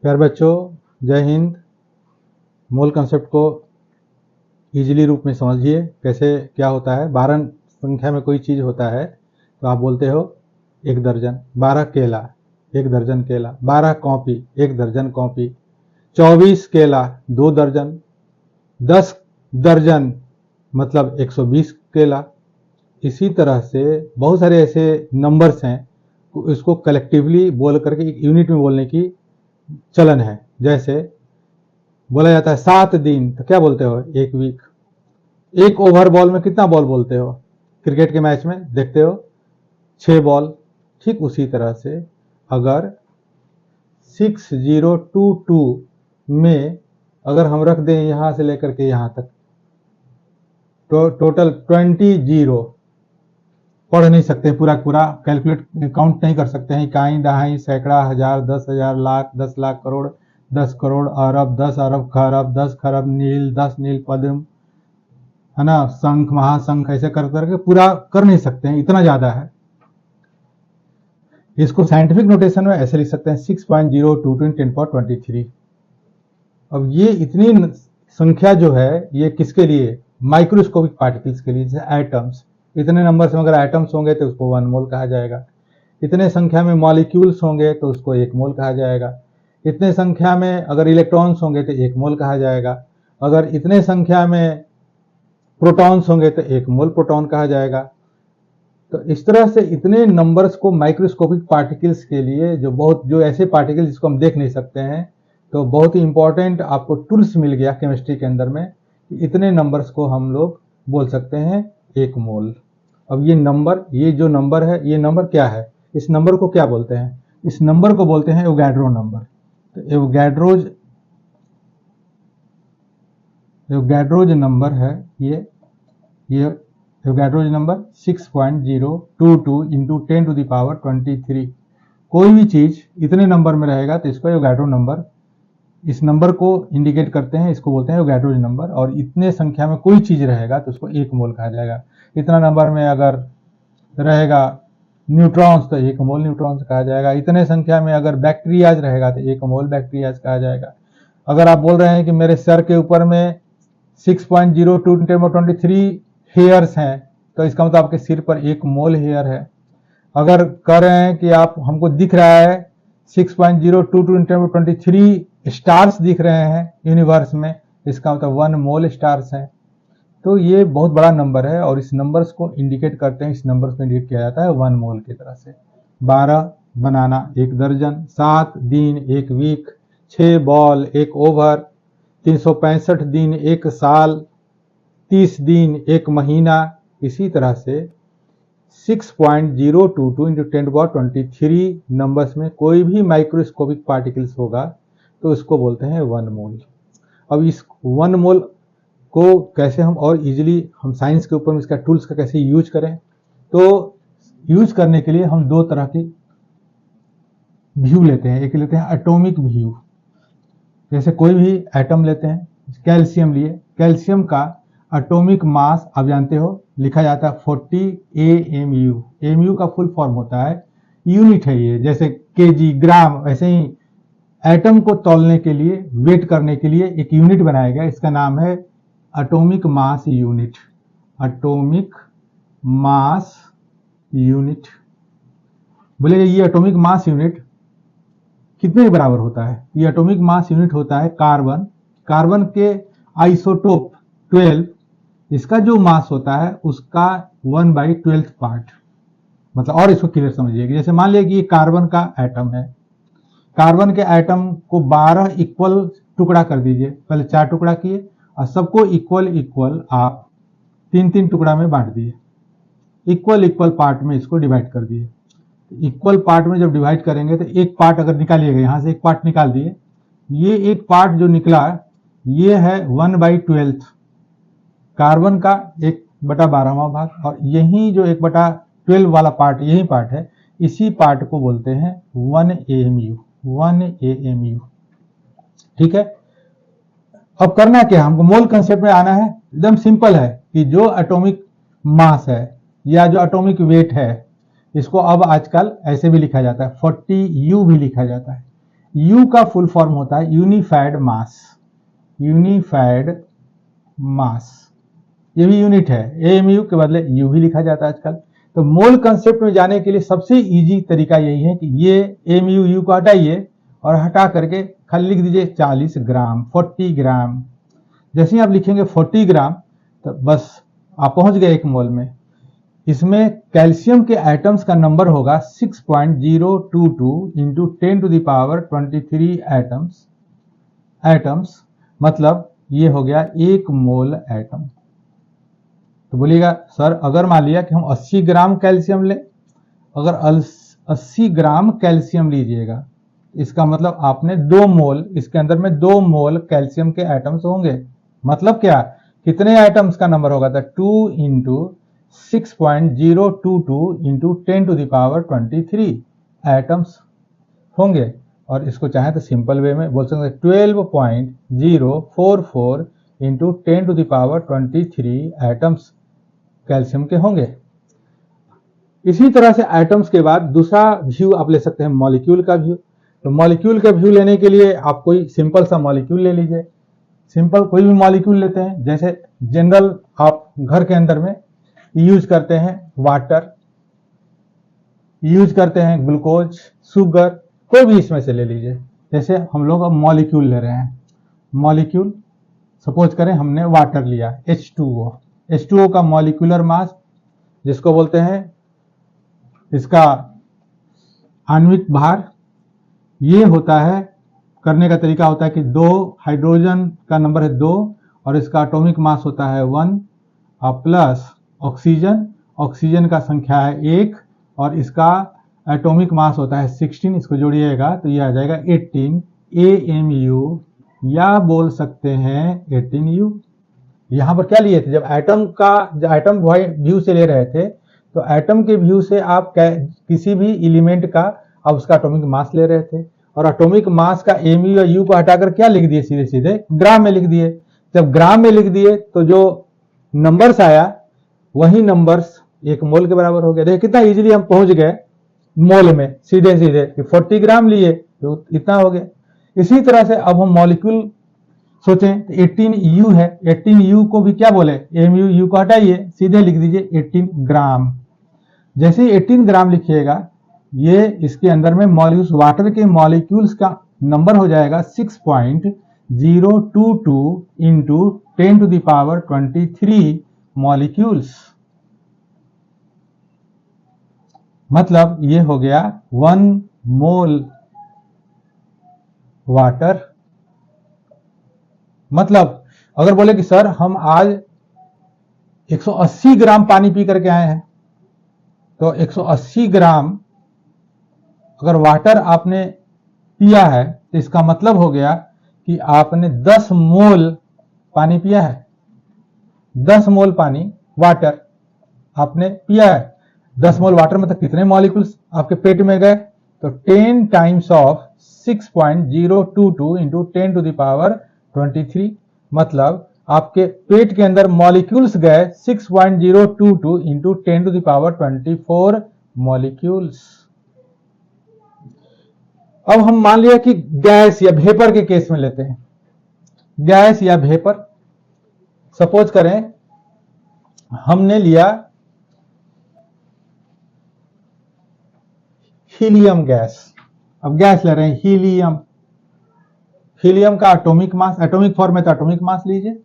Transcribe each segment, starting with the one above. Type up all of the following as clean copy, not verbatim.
प्यारे बच्चों, जय हिंद। मूल कंसेप्ट को इजीली रूप में समझिए। कैसे क्या होता है। 12 संख्या में कोई चीज़ होता है तो आप बोलते हो 1 दर्जन। 12 केला 1 दर्जन केला। 12 कॉपी 1 दर्जन कॉपी। 24 केला 2 दर्जन। 10 दर्जन मतलब 120 केला। इसी तरह से बहुत सारे ऐसे नंबर्स हैं, इसको कलेक्टिवली बोल करके एक यूनिट में बोलने की चलन है। जैसे बोला जाता है 7 दिन, तो क्या बोलते हो? 1 वीक। 1 ओवर बॉल में कितना बॉल बोलते हो? क्रिकेट के मैच में देखते हो 6 बॉल। ठीक उसी तरह से अगर 6022 में अगर हम रख दें यहां से लेकर के यहां तक, तो टोटल 20 जीरो पढ़ नहीं सकते, पूरा पूरा कैलकुलेट काउंट नहीं कर सकते हैं। इकाई, दहाई, सैकड़ा, हजार, 10,000, लाख, 10 लाख, करोड़, 10 करोड़, अरब, 10 अरब, खरब, 10 खरब, नील, 10 नील, पद्म, है ना, शंख, महाशंख, ऐसे कर करके पूरा कर नहीं सकते हैं, इतना ज्यादा है। इसको साइंटिफिक नोटेशन में ऐसे लिख सकते हैं 6.022 × 10⁻23। अब ये इतनी संख्या जो है ये किसके लिए? माइक्रोस्कोपिक पार्टिकल्स के लिए, जैसे एटम्स। इतने नंबर में अगर एटम्स होंगे तो उसको 1 मोल कहा जाएगा। इतने संख्या में मॉलिक्यूल्स होंगे तो उसको 1 मोल कहा जाएगा। इतने संख्या में अगर इलेक्ट्रॉन्स होंगे तो 1 मोल कहा जाएगा। अगर इतने संख्या में प्रोटॉन्स होंगे तो 1 मोल प्रोटॉन कहा जाएगा। तो इस तरह से इतने नंबर्स को माइक्रोस्कोपिक पार्टिकल्स के लिए, जो ऐसे पार्टिकल्स जिसको हम देख नहीं सकते हैं, तो बहुत ही इंपॉर्टेंट आपको टूल्स मिल गया केमिस्ट्री के अंदर में। इतने नंबर्स को हम लोग बोल सकते हैं 1 मोल। अब ये जो नंबर है, ये नंबर क्या है? इस नंबर को क्या बोलते हैं? इस नंबर को बोलते हैं एवोगाड्रो नंबर। तो एवोगाड्रोज नंबर है ये एवोगाड्रोज नंबर 6.022 × 10⁻23। कोई भी चीज इतने नंबर में रहेगा तो इसको एवोगाड्रो नंबर, इस नंबर को इंडिकेट करते हैं, इसको बोलते हैं एवोगाड्रोज नंबर। और इतने संख्या में कोई चीज रहेगा तो उसको 1 मोल कहा जाएगा। इतना नंबर में अगर रहेगा न्यूट्रॉन्स तो 1 मोल न्यूट्रॉन्स कहा जाएगा। इतने संख्या में अगर बैक्टीरियाज रहेगा तो 1 मोल बैक्टीरियाज कहा जाएगा। अगर आप बोल रहे हैं कि मेरे सर के ऊपर में 6.022 × 10⁻23 हेयर्स हैं, तो इसका मतलब आपके सिर पर 1 मोल हेयर है। अगर कह रहे हैं कि आप हमको दिख रहा है 6.022 × 10⁻23 स्टार्स दिख रहे हैं यूनिवर्स में, इसका मतलब 1 मोल स्टार्स है। तो ये बहुत बड़ा नंबर है और इस नंबर्स को इंडिकेट करते हैं, इस नंबर्स को इंडिकेट किया जाता है 1 मोल की तरह से। 12 बनाना 1 दर्जन, 7 दिन 1 वीक, 6 बॉल 1 ओवर, 365 दिन 1 साल, 30 दिन 1 महीना। इसी तरह से 6.022 × 10⁻23 नंबर्स में कोई भी माइक्रोस्कोपिक पार्टिकल्स होगा तो इसको बोलते हैं 1 मोल। अब इस 1 मोल को कैसे हम और इजीली हम साइंस के ऊपर में इसका टूल्स का कैसे यूज करें, तो यूज करने के लिए हम 2 तरह की व्यू लेते हैं। एक लेते हैं एटॉमिक व्यू, जैसे कोई भी एटम लेते हैं, कैल्शियम लिए, कैल्शियम का एटॉमिक मास आप जानते हो लिखा जाता है 40 AMU। AMU का फुल फॉर्म होता है, यूनिट है ये, जैसे केजी, ग्राम। वैसे ही एटम को तौलने के लिए, वेट करने के लिए एक यूनिट बनाया गया, इसका नाम है atomic mass unit. Atomic mass unit बोले ये एटॉमिक मास यूनिट कितने के बराबर होता है? ये एटॉमिक मास यूनिट होता है कार्बन के आइसोटोप 12, इसका जो मास होता है उसका 1/12 पार्ट। मतलब और इसको क्लियर समझिएगा, जैसे मान लिया कि ये कार्बन का एटम है, कार्बन के एटम को 12 इक्वल टुकड़ा कर दीजिए। पहले 4 टुकड़ा किए और सबको इक्वल आप 3-3 टुकड़ा में बांट दिए, इक्वल पार्ट में इसको डिवाइड कर दिए। इक्वल पार्ट में जब डिवाइड करेंगे तो एक पार्ट अगर निकालिएगा, यहां से एक पार्ट निकाल दिए, ये एक पार्ट जो निकला ये है 1/12 कार्बन का 1/12वां भाग, और यही जो 1/12 वाला पार्ट, यही पार्ट है, इसी पार्ट को बोलते हैं 1 AMU। ठीक है। अब करना क्या, हमको मोल कंसेप्ट में आना है। एकदम सिंपल है कि जो एटॉमिक मास है या जो एटॉमिक वेट है इसको अब आजकल ऐसे भी लिखा जाता है, 40U भी लिखा जाता है। U का फुल फॉर्म होता है यूनिफाइड मास, यूनिफाइड मास, ये भी यूनिट है, AMU के बदले U भी लिखा जाता है आजकल। तो मोल कंसेप्ट में जाने के लिए सबसे इजी तरीका यही है कि ये AMU U को हटाइए और हटा करके खाली लिख दीजिए 40 ग्राम, 40 ग्राम। जैसे ही आप लिखेंगे 40 ग्राम तो बस आप पहुंच गए 1 मोल में। इसमें कैल्शियम के एटम्स का नंबर होगा 6.022 into 10 to the power 23 atoms, मतलब ये हो गया 1 मोल एटम। तो बोलिएगा सर अगर मान लिया कि हम 80 ग्राम कैल्शियम लें, अगर 80 ग्राम कैल्शियम लीजिएगा इसका मतलब आपने 2 मोल, इसके अंदर में 2 मोल कैल्शियम के एटम्स होंगे। मतलब क्या, कितने एटम्स का नंबर होगा, तो 2 into 6.022 into 10 to the power 23 atoms होंगे। और इसको चाहे तो सिंपल वे में बोल सकते हैं 12.044 into 10 to the power 23 atoms calcium के होंगे। इसी तरह से एटम्स के बाद दूसरा व्यू आप ले सकते हैं मॉलिक्यूल का व्यू। तो मॉलिक्यूल का व्यू लेने के लिए आप कोई सिंपल सा मॉलिक्यूल ले लीजिए, सिंपल कोई भी मॉलिक्यूल लेते हैं। जैसे जनरल आप घर के अंदर में यूज करते हैं वाटर, यूज करते हैं ग्लूकोज, शुगर, कोई भी इसमें से ले लीजिए। जैसे हम लोग अब मॉलिक्यूल ले रहे हैं, मॉलिक्यूल सपोज करें हमने वाटर लिया H2O, H2O का मॉलिक्यूलर मास जिसको बोलते हैं इसका आणविक भार, ये होता है, करने का तरीका होता है कि 2 हाइड्रोजन का नंबर है 2 और इसका एटॉमिक मास होता है 1 और प्लस ऑक्सीजन, ऑक्सीजन का संख्या है 1 और इसका एटॉमिक मास होता है 16, इसको जोड़िएगा तो ये आ जाएगा 18 AMU या बोल सकते हैं 18U। यहां पर क्या लिए थे, जब एटम व्यू से ले रहे थे तो एटम के व्यू से आप किसी भी एलिमेंट का आप उसका एटॉमिक मास ले रहे थे और एटॉमिक मास का AMU या U को हटाकर क्या लिख दिए, सीधे सीधे ग्राम में लिख दिए। जब ग्राम में लिख दिए तो जो नंबर्स आया वही नंबर्स 1 मोल के बराबर हो गया। देखिए कितना इजीली हम पहुंच गए मोल में, सीधे सीधे 40 ग्राम लिए तो इतना हो गया। इसी तरह से अब हम मॉलिक्यूल सोचें तो 18U है, 18U को भी क्या बोले, AMU U को हटाइए, सीधे लिख दीजिए 18 ग्राम। जैसे 18 ग्राम लिखिएगा ये इसके अंदर में मॉलिक्यूल्स, वाटर के मॉलिक्यूल्स का नंबर हो जाएगा 6.022 into 10 to the power 23 molecules, मतलब ये हो गया 1 मोल वाटर। मतलब अगर बोले कि सर हम आज 180 ग्राम पानी पी करके आए हैं तो 180 ग्राम अगर वाटर आपने पिया है तो इसका मतलब हो गया कि आपने 10 मोल पानी पिया है, 10 मोल पानी वाटर आपने पिया है। 10 मोल वाटर मतलब कितने मॉलिक्यूल्स आपके पेट में गए, तो 10 times of 6.022 into 10 to the power 23, मतलब आपके पेट के अंदर मॉलिक्यूल्स गए 6.022 into 10 to the power 24 molecules. अब हम मान लिया कि गैस या वेपर के केस में लेते हैं, गैस या वेपर, सपोज करें हमने लिया हीलियम गैस। अब गैस ले रहे हैं हीलियम, हीलियम का एटॉमिक मास, एटॉमिक फॉर्म में तो एटॉमिक मास लीजिए,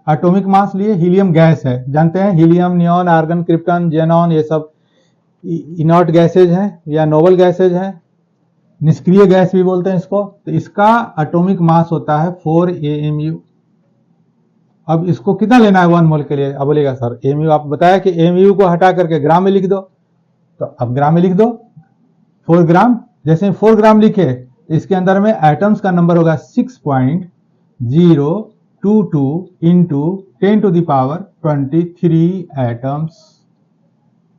एटॉमिक मास लिए, हीलियम गैस है, जानते हैं helium, neon, argon, krypton, xenon, ये सब इनर्ट गैसेज हैं या नोबल गैसेज हैं, निष्क्रिय गैस भी बोलते हैं इसको। तो इसका एटॉमिक मास होता है 4 AMU। अब इसको कितना लेना है 1 मोल के लिए, अब बोलेगा सर AMU आप बताया कि AMU को हटा करके ग्राम में लिख दो, तो अब ग्राम में लिख दो 4 ग्राम। जैसे 4 ग्राम लिखे इसके अंदर में एटम्स का नंबर होगा 6.022 into 10 to the power 23 atoms,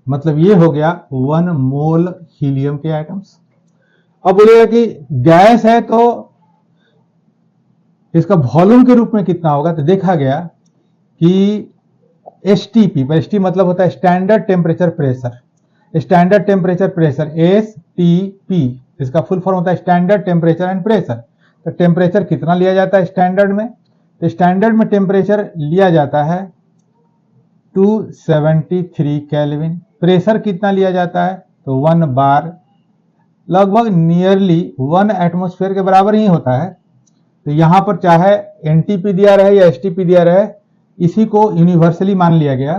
मतलब ये हो गया 1 मोल हीलियम के एटम्स। अब बोलेगा कि गैस है तो इसका वॉल्यूम के रूप में कितना होगा, तो देखा गया कि STP, ST मतलब होता है standard temperature pressure, standard temperature pressure STP, इसका फुल फॉर्म होता है स्टैंडर्ड टेम्परेचर एंड प्रेशर। तो टेम्परेचर कितना लिया जाता है स्टैंडर्ड में? तो स्टैंडर्ड में टेम्परेचर लिया जाता है 273 केल्विन। प्रेशर कितना लिया जाता है? तो 1 बार, लगभग नियरली 1 एटमॉस्फेयर के बराबर ही होता है। तो यहां पर चाहे NTP दिया रहे या STP दिया रहे, इसी को यूनिवर्सली मान लिया गया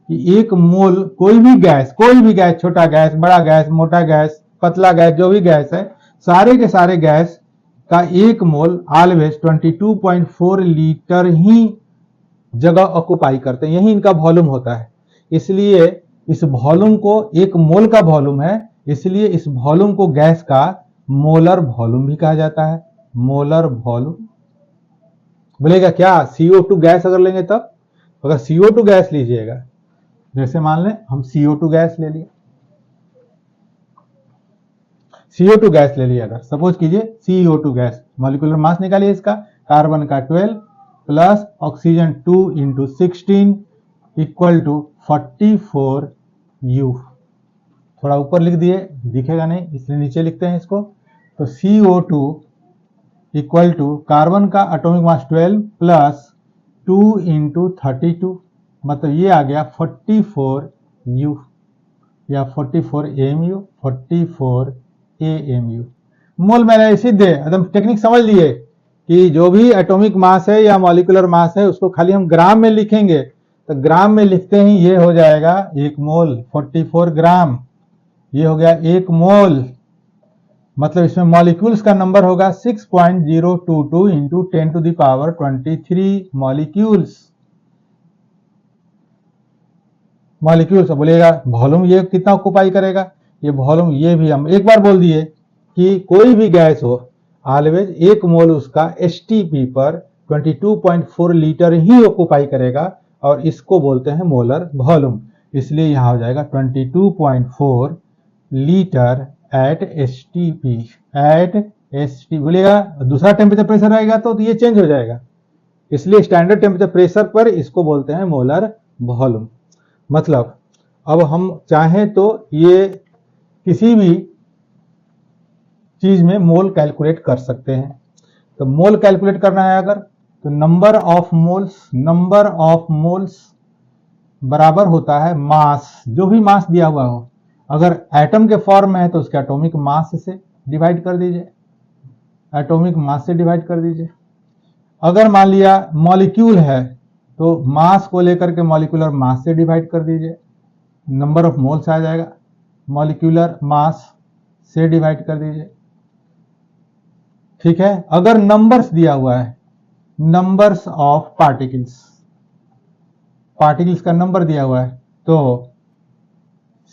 कि एक मोल कोई भी गैस, छोटा गैस, बड़ा गैस, मोटा गैस, पतला गैस, जो भी गैस है, सारे के सारे गैस का एक मोल ऑलवेज 22.4 लीटर ही जगह ऑक्युपाई करते हैं, यही इनका वॉल्यूम होता है। इसलिए इस वॉल्यूम को, एक मोल का वॉल्यूम है, इसलिए इस वॉल्यूम को गैस का मोलर वॉल्यूम भी कहा जाता है। मोलर वॉल्यूम बोलेगा क्या? CO2 गैस अगर लेंगे तब, अगर CO2 गैस लीजिएगा, जैसे मान लें हम CO2 गैस ले लिए, CO2 गैस ले लिया, अगर सपोज कीजिए CO2 गैस, मॉलिक्यूलर मास निकालिए इसका, कार्बन का 12 plus oxygen 2 into 16 equal to 44 U। थोड़ा ऊपर लिख दिए, दिखेगा नहीं इसलिए नीचे लिखते हैं इसको। तो CO2 इक्वल टू कार्बन का एटॉमिक मास 12 प्लस 2 इंटू 32, मतलब ये आ गया 44 U या 44 AMU, 44 AMU। मोल मैंने सिद्ध है, एकदम टेक्निक समझ लिए कि जो भी एटॉमिक मास है या मॉलिक्यूलर मास है उसको खाली हम ग्राम में लिखेंगे, तो ग्राम में लिखते ही ये हो जाएगा 1 मोल, 44 ग्राम, ये हो गया 1 मोल। मतलब इसमें मॉलिक्यूल्स का नंबर होगा 6.022 into 10 to the power 23 molecules. Molecules बोलिएगा वॉल्यूम ये कितना ऑक्युपाई करेगा, ये वॉल्यूम ये भी हम एक बार बोल दिए कि कोई भी गैस हो, ऑलवेज 1 मोल उसका STP पर 22.4 लीटर ही ऑक्युपाई करेगा, और इसको बोलते हैं मोलर वॉल्यूम। इसलिए यहां हो जाएगा 22.4 litre at STP, at STP। बोलिएगा दूसरा टेम्परेचर प्रेशर आएगा तो ये चेंज हो जाएगा, इसलिए स्टैंडर्ड टेम्परेचर प्रेशर पर इसको बोलते हैं मोलर वॉल्यूम। मतलब अब हम चाहें तो ये किसी भी चीज में मोल कैलकुलेट कर सकते हैं। तो मोल कैलकुलेट करना है अगर, तो नंबर ऑफ मोल्स बराबर होता है मास, जो भी मास दिया हुआ हो। अगर एटम के फॉर्म में है तो उसके एटॉमिक मास से डिवाइड कर दीजिए, एटॉमिक मास से डिवाइड कर दीजिए। अगर मान लिया मॉलिक्यूल है तो मास को लेकर के मॉलिक्यूलर मास से डिवाइड कर दीजिए, नंबर ऑफ मोल्स आ जाएगा, मॉलिक्यूलर मास से डिवाइड कर दीजिए। ठीक है। अगर नंबर्स दिया हुआ है, नंबर्स ऑफ पार्टिकल्स का नंबर दिया हुआ है, तो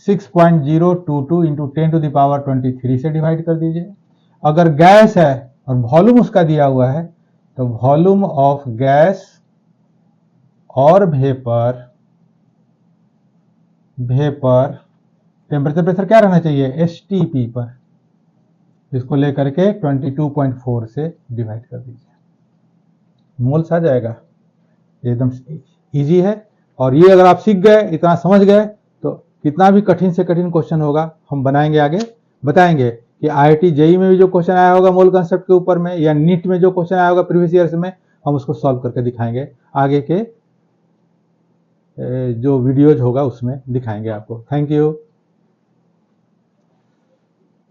6.022 इंटू 10 टू द पावर 23 से डिवाइड कर दीजिए। अगर गैस है और वॉल्यूम उसका दिया हुआ है, तो वॉल्यूम ऑफ गैस और वेपर टेम्परेचर प्रेशर क्या रहना चाहिए? STP पर, इसको लेकर के 22.4 से डिवाइड कर दीजिए, मोल्स आ जाएगा। एकदम इजी है, और ये अगर आप सीख गए, इतना समझ गए, तो कितना भी कठिन से कठिन क्वेश्चन होगा हम बनाएंगे, आगे बताएंगे कि IIT JEE में भी जो क्वेश्चन आया होगा मोल कंसेप्ट के ऊपर में, या नीट में जो क्वेश्चन आया होगा प्रीवियस ईयर्स में, हम उसको सॉल्व करके दिखाएंगे, आगे के जो वीडियोज होगा उसमें दिखाएंगे आपको। Thank you.